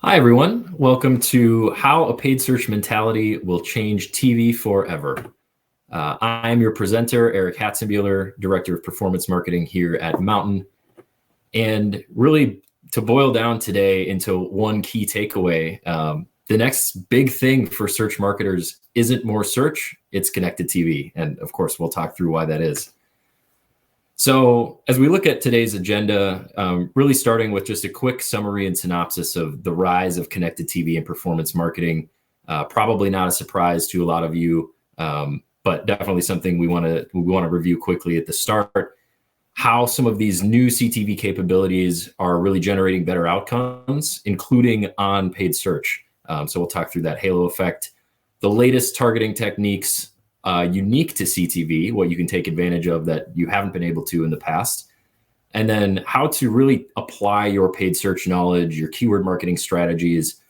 Hi, everyone. Welcome to How a Paid Search Mentality Will Change TV Forever. I'm your presenter, Eric Hatzenbuehler, Director of Performance Marketing here at Mountain. And really, to boil down today into one key takeaway, the next big thing for search marketers isn't more search, it's connected TV. And of course, we'll talk through why that is. So as we look at today's agenda, really starting with just a quick summary and synopsis of the rise of connected TV and performance marketing, probably not a surprise to a lot of you, but definitely something we want to review quickly at the start. How some of these new CTV capabilities are really generating better outcomes, including on paid search. So we'll talk through that halo effect, the latest targeting techniques unique to CTV, what you can take advantage of that you haven't been able to in the past, and then how to really apply your paid search knowledge, your keyword marketing strategies,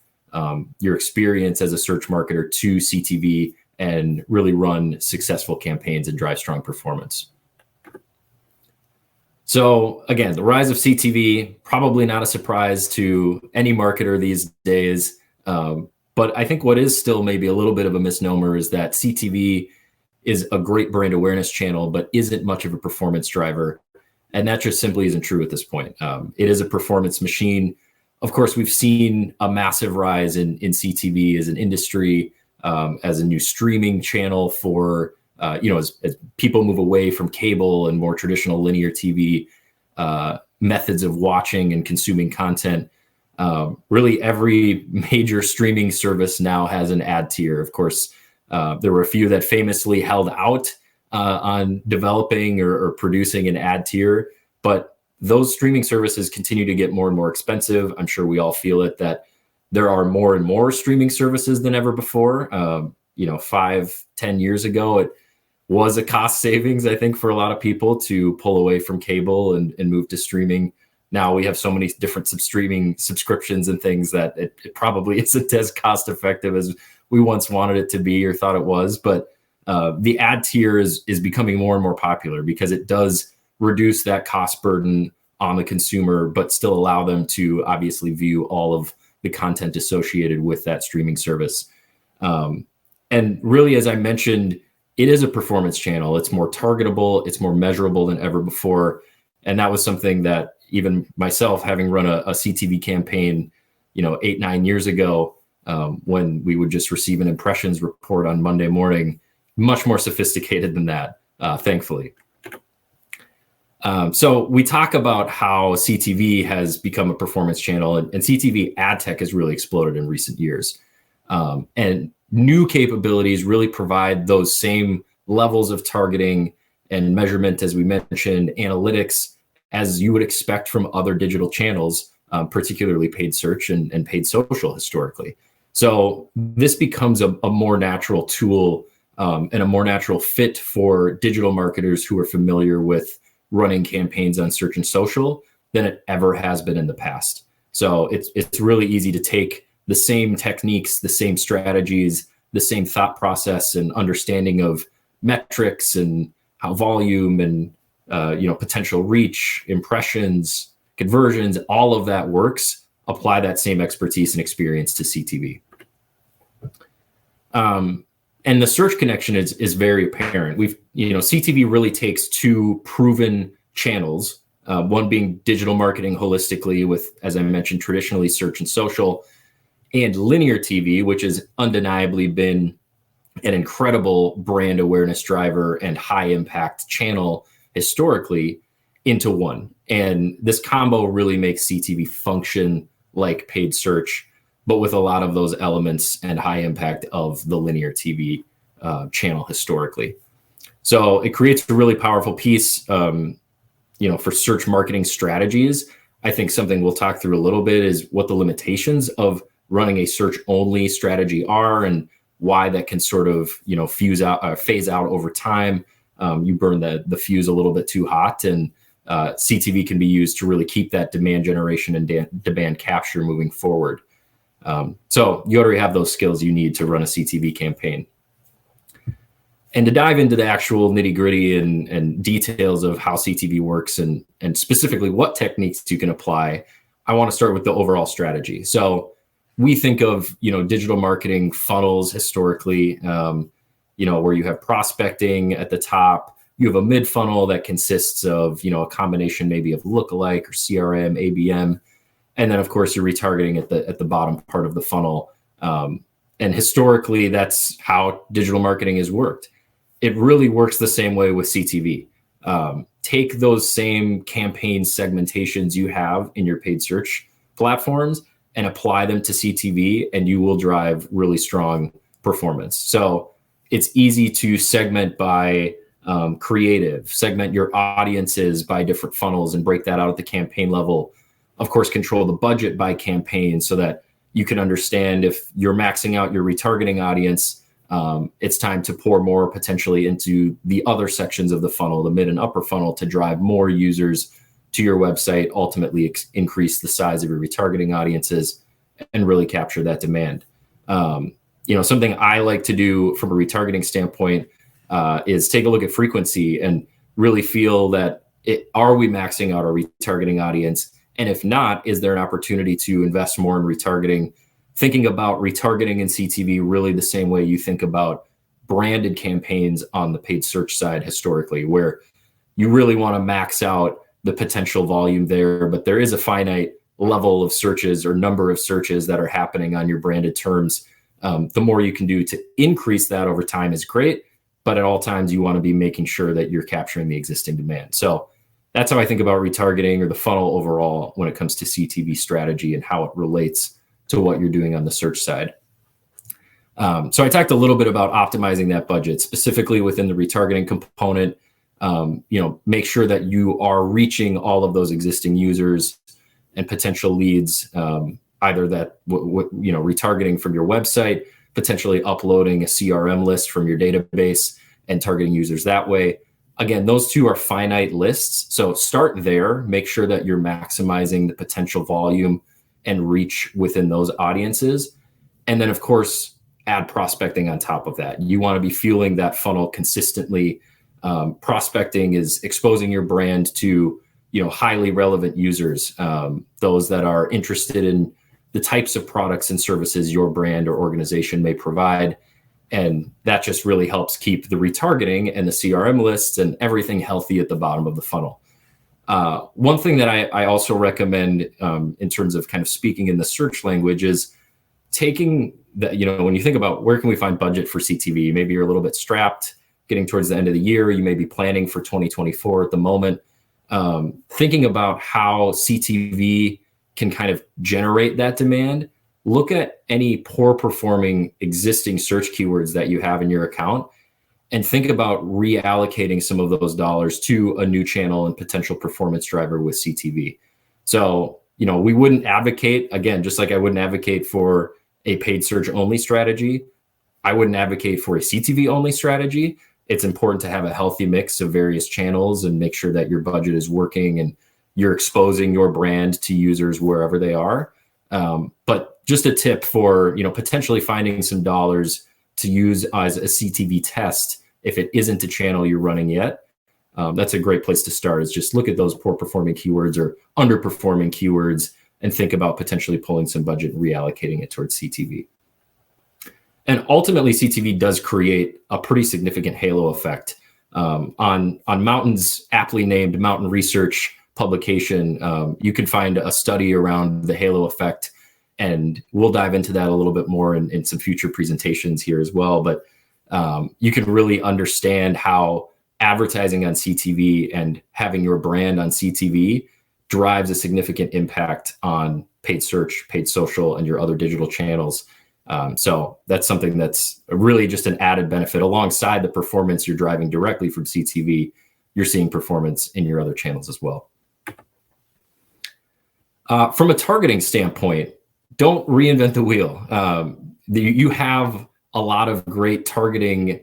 your experience as a search marketer to CTV and really run successful campaigns and drive strong performance. So again, the rise of CTV, probably not a surprise to any marketer these days. But I think what is still maybe a little bit of a misnomer is that CTV is a great brand awareness channel, but isn't much of a performance driver. And that just simply isn't true at this point. It is a performance machine. Of course, we've seen a massive rise in CTV as an industry, as a new streaming channel for, as people move away from cable and more traditional linear TV methods of watching and consuming content. Really every major streaming service now has an ad tier. Of course, there were a few that famously held out on developing or producing an ad tier, but those streaming services continue to get more and more expensive. I'm sure we all feel it, that there are more and more streaming services than ever before. 5-10 years ago, it was a cost savings, I think, for a lot of people to pull away from cable and move to streaming. Now we have so many different streaming subscriptions and things that it probably isn't as cost effective as we once wanted it to be or thought it was. But the ad tier is becoming more and more popular because it does reduce that cost burden on the consumer, but still allow them to obviously view all of the content associated with that streaming service. And really, as I mentioned, it is a performance channel. It's more targetable. It's more measurable than ever before. And that was something that even myself, having run a CTV campaign, 8-9 years ago, when we would just receive an impressions report on Monday morning, much more sophisticated than that, thankfully. So we talk about how CTV has become a performance channel, and CTV ad tech has really exploded in recent years. And new capabilities really provide those same levels of targeting and measurement, as we mentioned, analytics, as you would expect from other digital channels, particularly paid search and paid social historically. So this becomes a more natural tool and a more natural fit for digital marketers who are familiar with running campaigns on search and social than it ever has been in the past. So it's really easy to take the same techniques, the same strategies, the same thought process and understanding of metrics and how volume and potential reach, impressions, conversions, all of that works. Apply that same expertise and experience to CTV. And the search connection is very apparent. CTV really takes two proven channels, one being digital marketing holistically with, as I mentioned, traditionally search and social, and linear TV, which has undeniably been an incredible brand awareness driver and high impact channel historically, into one. And this combo really makes CTV function like paid search, but with a lot of those elements and high impact of the linear TV channel historically. So it creates a really powerful piece, for search marketing strategies. I think something we'll talk through a little bit is what the limitations of running a search only strategy are and why that can sort of, phase out over time. You burn the fuse a little bit too hot, and CTV can be used to really keep that demand generation and demand capture moving forward. So you already have those skills you need to run a CTV campaign. And to dive into the actual nitty gritty and details of how CTV works and specifically what techniques you can apply, I want to start with the overall strategy. So we think of, digital marketing funnels historically, where you have prospecting at the top, you have a mid funnel that consists of, a combination maybe of lookalike or CRM, ABM. And then of course you're retargeting at the bottom part of the funnel. And historically that's how digital marketing has worked. It really works the same way with CTV. Take those same campaign segmentations you have in your paid search platforms and apply them to CTV, and you will drive really strong performance. So it's easy to segment by creative, segment your audiences by different funnels and break that out at the campaign level. Of course, control the budget by campaign so that you can understand if you're maxing out your retargeting audience, it's time to pour more potentially into the other sections of the funnel, the mid and upper funnel, to drive more users to your website, ultimately increase the size of your retargeting audiences and really capture that demand. Something I like to do from a retargeting standpoint is take a look at frequency and really feel that are we maxing out our retargeting audience? And if not, is there an opportunity to invest more in retargeting? Thinking about retargeting in CTV really the same way you think about branded campaigns on the paid search side historically, where you really want to max out the potential volume there, but there is a finite level of searches or number of searches that are happening on your branded terms. The more you can do to increase that over time is great, but at all times you want to be making sure that you're capturing the existing demand. So that's how I think about retargeting or the funnel overall when it comes to CTV strategy and how it relates to what you're doing on the search side. So I talked a little bit about optimizing that budget, specifically within the retargeting component. Make sure that you are reaching all of those existing users and potential leads, either that, retargeting from your website, potentially uploading a CRM list from your database and targeting users that way. Again, those two are finite lists. So start there, make sure that you're maximizing the potential volume and reach within those audiences. And then of course, add prospecting on top of that. You want to be fueling that funnel consistently. Prospecting is exposing your brand to, highly relevant users, those that are interested in the types of products and services your brand or organization may provide. And that just really helps keep the retargeting and the CRM lists and everything healthy at the bottom of the funnel. One thing that I also recommend in terms of kind of speaking in the search language is taking that, when you think about where can we find budget for CTV, maybe you're a little bit strapped getting towards the end of the year, you may be planning for 2024 at the moment, thinking about how CTV can kind of generate that demand. Look at any poor performing existing search keywords that you have in your account and think about reallocating some of those dollars to a new channel and potential performance driver with CTV. So, we wouldn't advocate, again, just like I wouldn't advocate for a paid search only strategy, I wouldn't advocate for a CTV only strategy. It's important to have a healthy mix of various channels and make sure that your budget is working and you're exposing your brand to users wherever they are. But just a tip for, potentially finding some dollars to use as a CTV test if it isn't a channel you're running yet. That's a great place to start, is just look at those poor performing keywords or underperforming keywords and think about potentially pulling some budget and reallocating it towards CTV. And ultimately, CTV does create a pretty significant halo effect. On Mountain's aptly named Mountain Research publication, you can find a study around the halo effect, and we'll dive into that a little bit more in some future presentations here as well. But you can really understand how advertising on CTV and having your brand on CTV drives a significant impact on paid search, paid social, and your other digital channels. So that's something that's really just an added benefit alongside the performance you're driving directly from CTV. You're seeing performance in your other channels as well. From a targeting standpoint, don't reinvent the wheel. You have a lot of great targeting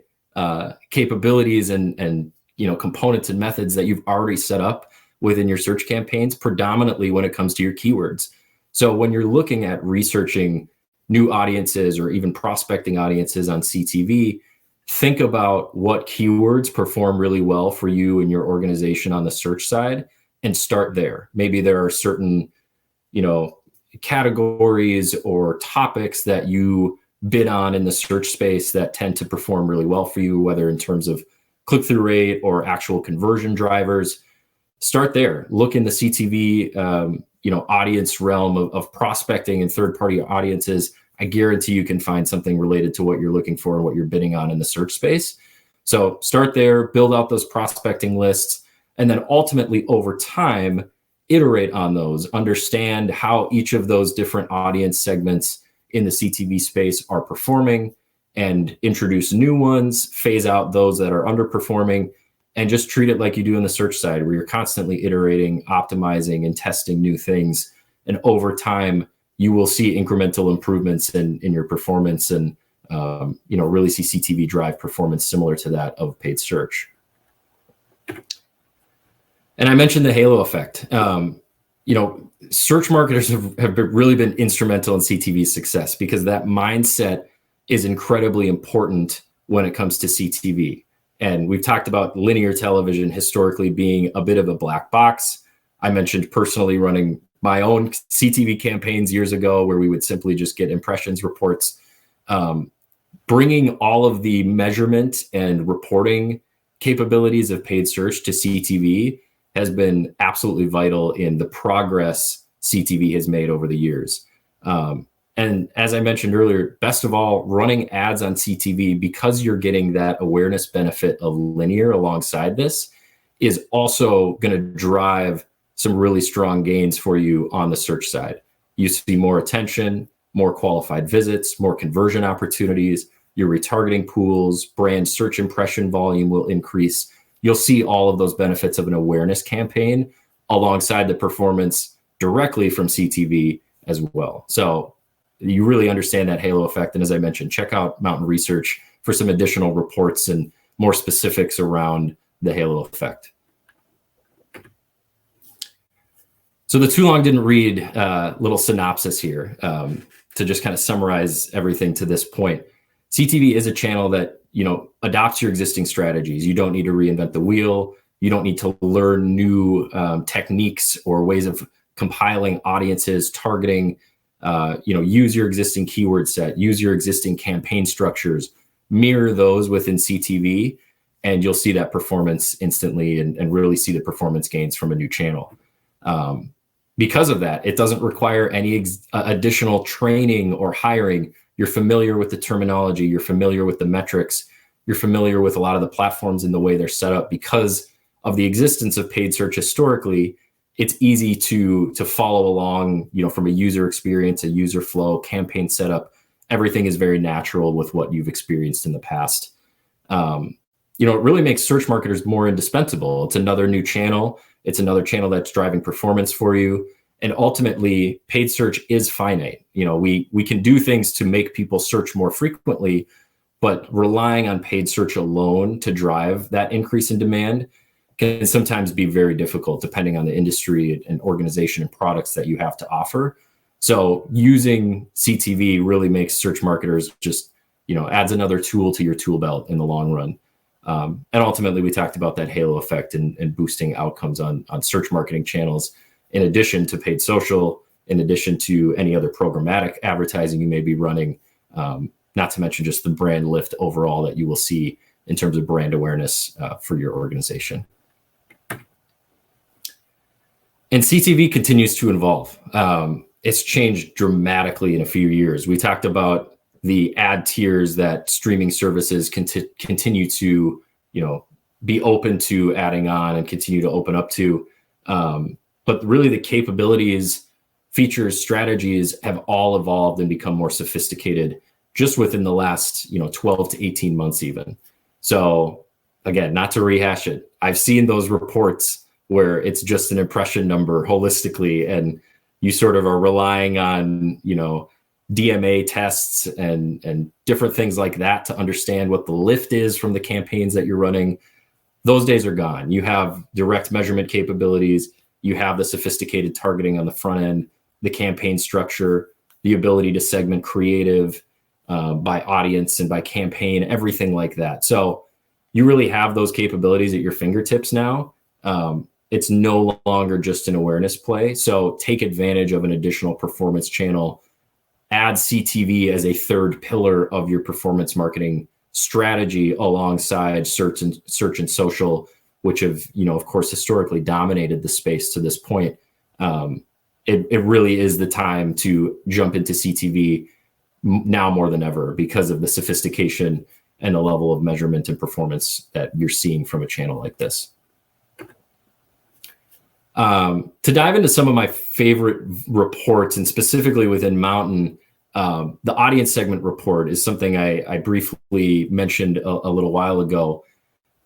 capabilities and components and methods that you've already set up within your search campaigns, predominantly when it comes to your keywords. So when you're looking at researching new audiences or even prospecting audiences on CTV, think about what keywords perform really well for you and your organization on the search side and start there. Maybe there are certain, categories or topics that you bid on in the search space that tend to perform really well for you, whether in terms of click-through rate or actual conversion drivers. Start there. Look in the CTV audience realm of prospecting and third-party audiences. I guarantee you can find something related to what you're looking for and what you're bidding on in the search space. So start there, build out those prospecting lists, and then ultimately over time, iterate on those, understand how each of those different audience segments in the CTV space are performing, and introduce new ones, phase out those that are underperforming, and just treat it like you do in the search side, where you're constantly iterating, optimizing, and testing new things. And over time, you will see incremental improvements in your performance, and really see CTV drive performance similar to that of paid search. And I mentioned the halo effect. Search marketers have really been instrumental in CTV's success, because that mindset is incredibly important when it comes to CTV. And we've talked about linear television historically being a bit of a black box. I mentioned personally running my own CTV campaigns years ago, where we would simply just get impressions reports. Bringing all of the measurement and reporting capabilities of paid search to CTV has been absolutely vital in the progress CTV has made over the years. And as I mentioned earlier, best of all, running ads on CTV, because you're getting that awareness benefit of linear alongside this, is also going to drive some really strong gains for you on the search side. You see more attention, more qualified visits, more conversion opportunities, your retargeting pools, brand search impression volume will increase. You'll see all of those benefits of an awareness campaign alongside the performance directly from CTV as well. So you really understand that halo effect. And as I mentioned, check out Mountain Research for some additional reports and more specifics around the halo effect. So the too long didn't read little synopsis here to just kind of summarize everything to this point. CTV is a channel that adopts your existing strategies. You don't need to reinvent the wheel. You don't need to learn new techniques or ways of compiling audiences, targeting. Use your existing keyword set, use your existing campaign structures, mirror those within CTV, and you'll see that performance instantly and really see the performance gains from a new channel. Because of that, it doesn't require any additional training or hiring. You're familiar with the terminology, you're familiar with the metrics, you're familiar with a lot of the platforms and the way they're set up. Because of the existence of paid search historically, it's easy to follow along, from a user experience, a user flow, campaign setup. Everything is very natural with what you've experienced in the past. It really makes search marketers more indispensable. It's another new channel. It's another channel that's driving performance for you. And ultimately, paid search is finite. We can do things to make people search more frequently, but relying on paid search alone to drive that increase in demand can sometimes be very difficult depending on the industry and organization and products that you have to offer. So using CTV really makes search marketers just, adds another tool to your tool belt in the long run. And ultimately, we talked about that halo effect and boosting outcomes on search marketing channels, in addition to paid social, in addition to any other programmatic advertising you may be running, not to mention just the brand lift overall that you will see in terms of brand awareness for your organization. And CTV continues to evolve. It's changed dramatically in a few years. We talked about the ad tiers that streaming services continue to, be open to adding on and continue to open up to. But really the capabilities, features, strategies have all evolved and become more sophisticated just within the last, 12 to 18 months even. So again, not to rehash it, I've seen those reports where it's just an impression number holistically, and you sort of are relying on, DMA tests and different things like that to understand what the lift is from the campaigns that you're running. Those days are gone. You have direct measurement capabilities. You have the sophisticated targeting on the front end, the campaign structure, the ability to segment creative by audience and by campaign, everything like that. So you really have those capabilities at your fingertips now. it's no longer just an awareness play. So take advantage of an additional performance channel, add CTV as a third pillar of your performance marketing strategy alongside search and social, which have, of course, historically dominated the space to this point. It really is the time to jump into CTV now more than ever because of the sophistication and the level of measurement and performance that you're seeing from a channel like this. To dive into some of my favorite reports, and specifically within Mountain, the audience segment report is something I briefly mentioned a little while ago,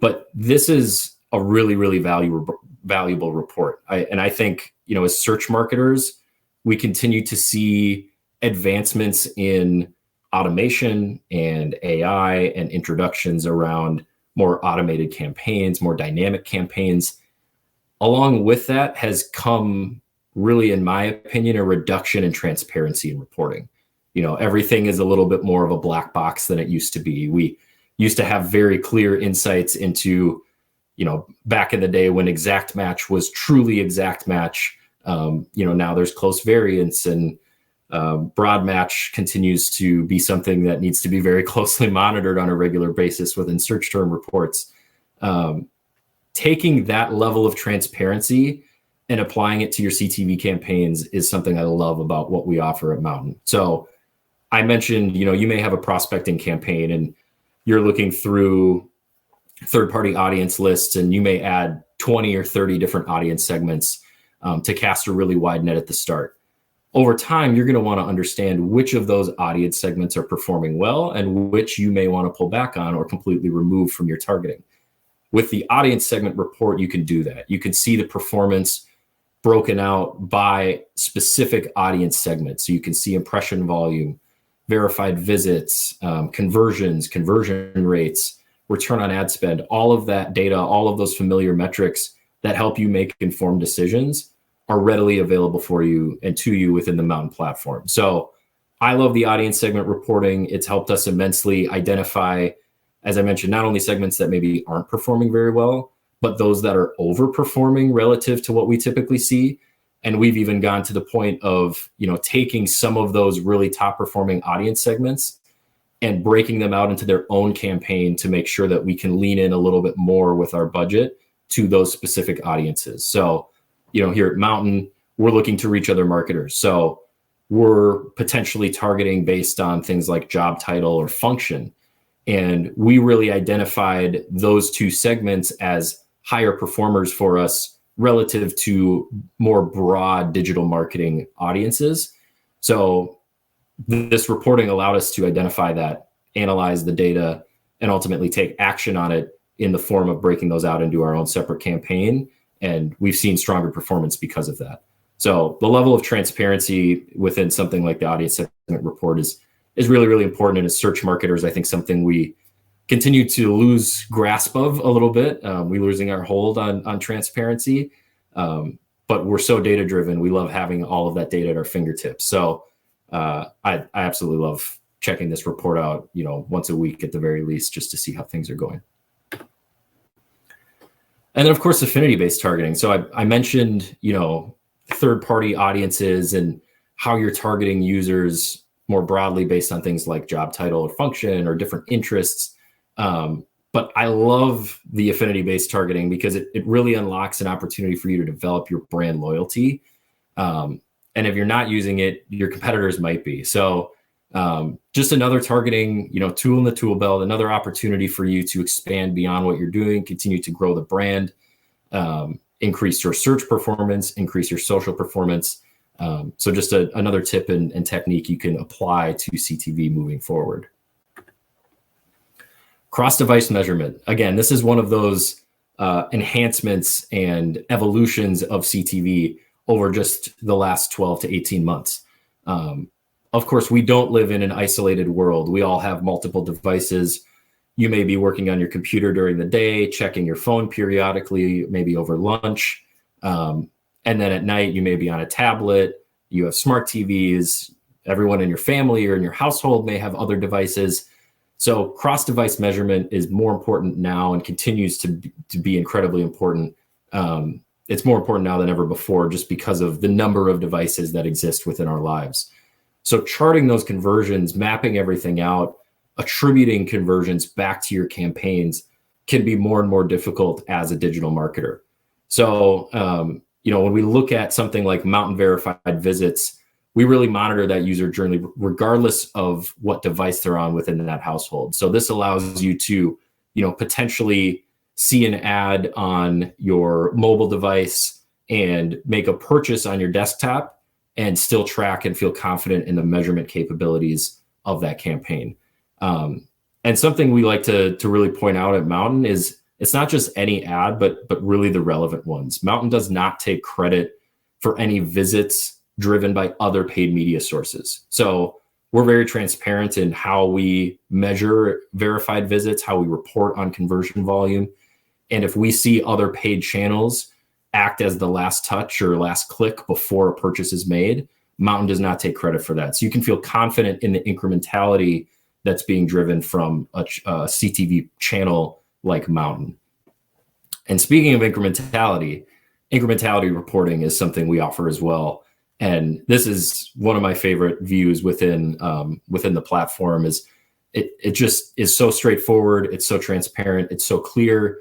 but this is a really, really valuable report. I think, as search marketers, we continue to see advancements in automation and AI and introductions around more automated campaigns, more dynamic campaigns. Along with that has come, really, in my opinion, a reduction in transparency in reporting. Everything is a little bit more of a black box than it used to be. We used to have very clear insights into, back in the day when exact match was truly exact match. Now there's close variance, and broad match continues to be something that needs to be very closely monitored on a regular basis within search term reports. Taking that level of transparency and applying it to your CTV campaigns is something I love about what we offer at Mountain. So I mentioned, you may have a prospecting campaign and you're looking through third-party audience lists, and you may add 20 or 30 different audience segments to cast a really wide net at the start. Over time, you're going to want to understand which of those audience segments are performing well and which you may want to pull back on or completely remove from your targeting. With the audience segment report, you can do that. You can see the performance broken out by specific audience segments. So you can see impression volume, verified visits, conversions, conversion rates, return on ad spend, all of that data, all of those familiar metrics that help you make informed decisions are readily available for you and to you within the Mountain platform. So I love the audience segment reporting. It's helped us immensely identify, as I mentioned, not only segments that maybe aren't performing very well, but those that are overperforming relative to what we typically see. And we've even gone to the point of, taking some of those really top performing audience segments and breaking them out into their own campaign to make sure that we can lean in a little bit more with our budget to those specific audiences. So, here at Mountain, we're looking to reach other marketers. So we're potentially targeting based on things like job title or function. And we really identified those two segments as higher performers for us relative to more broad digital marketing audiences. So this reporting allowed us to identify that, analyze the data, and ultimately take action on it in the form of breaking those out into our own separate campaign. And we've seen stronger performance because of that. So the level of transparency within something like the audience segment report is really, really important. And as search marketers, I think something we continue to lose grasp of a little bit. We're losing our hold on transparency, but we're so data driven. We love having all of that data at our fingertips. So I absolutely love checking this report out, once a week at the very least, just to see how things are going. And then, of course, affinity-based targeting. So I mentioned, third-party audiences and how you're targeting users more broadly based on things like job title or function or different interests. But I love the affinity-based targeting because it really unlocks an opportunity for you to develop your brand loyalty. And if you're not using it, your competitors might be. So just another targeting, tool in the tool belt, another opportunity for you to expand beyond what you're doing, continue to grow the brand, increase your search performance, increase your social performance. So just another tip and technique you can apply to CTV moving forward. Cross-device measurement. Again, this is one of those enhancements and evolutions of CTV over just the last 12 to 18 months. Of course, we don't live in an isolated world. We all have multiple devices. You may be working on your computer during the day, checking your phone periodically, maybe over lunch. And then at night, you may be on a tablet. You have smart TVs. Everyone in your family or in your household may have other devices. So cross-device measurement is more important now and continues to be incredibly important. it's more important now than ever before, just because of the number of devices that exist within our lives. So charting those conversions, mapping everything out, attributing conversions back to your campaigns can be more and more difficult as a digital marketer. So, when we look at something like Mountain verified visits, we really monitor that user journey regardless of what device they're on within that household. So this allows you to, potentially see an ad on your mobile device and make a purchase on your desktop and still track and feel confident in the measurement capabilities of that campaign. And something we like to really point out at Mountain is it's not just any ad, but really the relevant ones. Mountain does not take credit for any visits driven by other paid media sources. So we're very transparent in how we measure verified visits, how we report on conversion volume. And if we see other paid channels act as the last touch or last click before a purchase is made, Mountain does not take credit for that. So you can feel confident in the incrementality that's being driven from a CTV channel like Mountain. And speaking of incrementality reporting is something we offer as well. And this is one of my favorite views within the platform. Is it just is so straightforward, it's so transparent, it's so clear,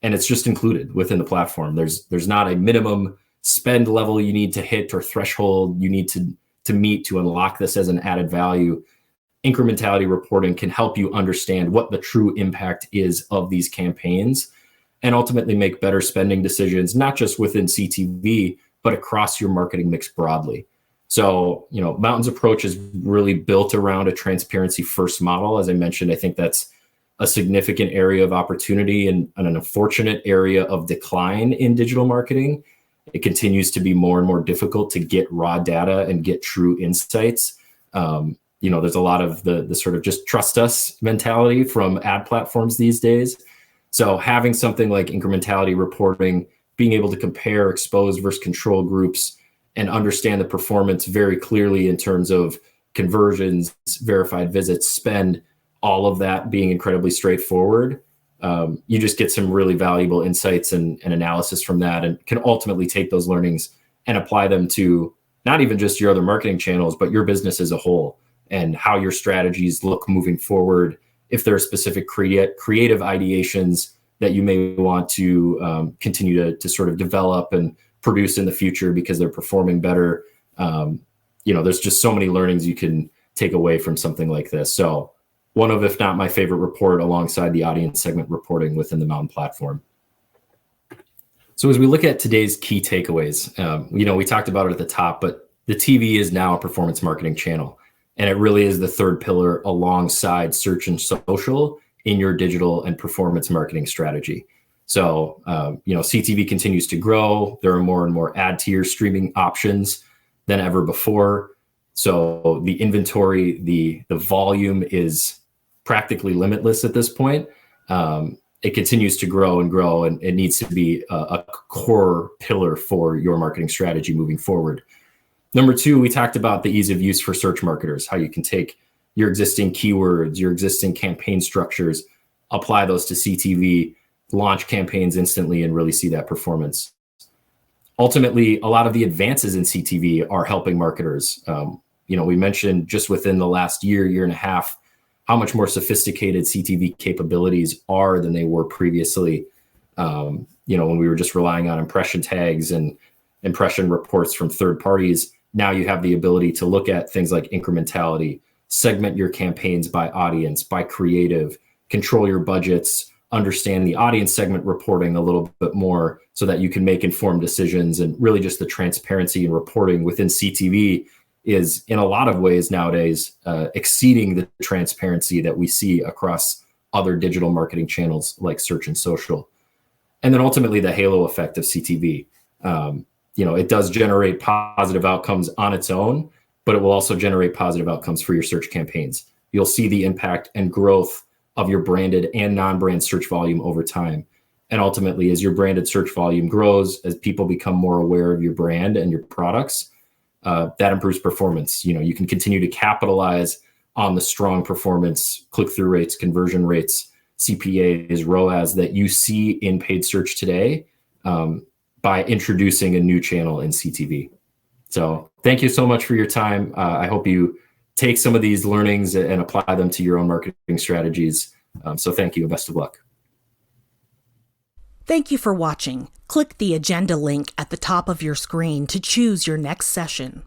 and it's just included within the platform. There's not a minimum spend level you need to hit or threshold you need to meet to unlock this as an added value. Incrementality reporting can help you understand what the true impact is of these campaigns and ultimately make better spending decisions, not just within CTV, but across your marketing mix broadly. So, Mountain's approach is really built around a transparency first model. As I mentioned, I think that's a significant area of opportunity and an unfortunate area of decline in digital marketing. It continues to be more and more difficult to get raw data and get true insights. There's a lot of the sort of just trust us mentality from ad platforms these days. So having something like incrementality reporting, being able to compare exposed versus control groups and understand the performance very clearly in terms of conversions, verified visits, spend, all of that being incredibly straightforward, you just get some really valuable insights and analysis from that, and can ultimately take those learnings and apply them to not even just your other marketing channels, but your business as a whole and how your strategies look moving forward. If there are specific creative ideations that you may want to continue to sort of develop and produce in the future because they're performing better, there's just so many learnings you can take away from something like this. So one of, if not my favorite report alongside the audience segment reporting within the Mountain platform. So as we look at today's key takeaways, we talked about it at the top, but the TV is now a performance marketing channel. And it really is the third pillar alongside search and social in your digital and performance marketing strategy. So, CTV continues to grow. There are more and more ad tier streaming options than ever before. So the inventory, the volume is practically limitless at this point. It continues to grow and grow, and it needs to be a core pillar for your marketing strategy moving forward. Number two, we talked about the ease of use for search marketers, how you can take your existing keywords, your existing campaign structures, apply those to CTV, launch campaigns instantly, and really see that performance. Ultimately, a lot of the advances in CTV are helping marketers. We mentioned just within the last year and a half, how much more sophisticated CTV capabilities are than they were previously. When we were just relying on impression tags and impression reports from third parties, now you have the ability to look at things like incrementality, segment your campaigns by audience, by creative, control your budgets, understand the audience segment reporting a little bit more so that you can make informed decisions. And really just the transparency and reporting within CTV is in a lot of ways nowadays exceeding the transparency that we see across other digital marketing channels like search and social. And then ultimately the halo effect of CTV. It does generate positive outcomes on its own, but it will also generate positive outcomes for your search campaigns. You'll see the impact and growth of your branded and non-brand search volume over time. And ultimately, as your branded search volume grows, as people become more aware of your brand and your products, that improves performance. You can continue to capitalize on the strong performance, click-through rates, conversion rates, CPAs, ROAS that you see in paid search today. by introducing a new channel in CTV. So thank you so much for your time. I hope you take some of these learnings and apply them to your own marketing strategies. So thank you and best of luck. Thank you for watching. Click the agenda link at the top of your screen to choose your next session.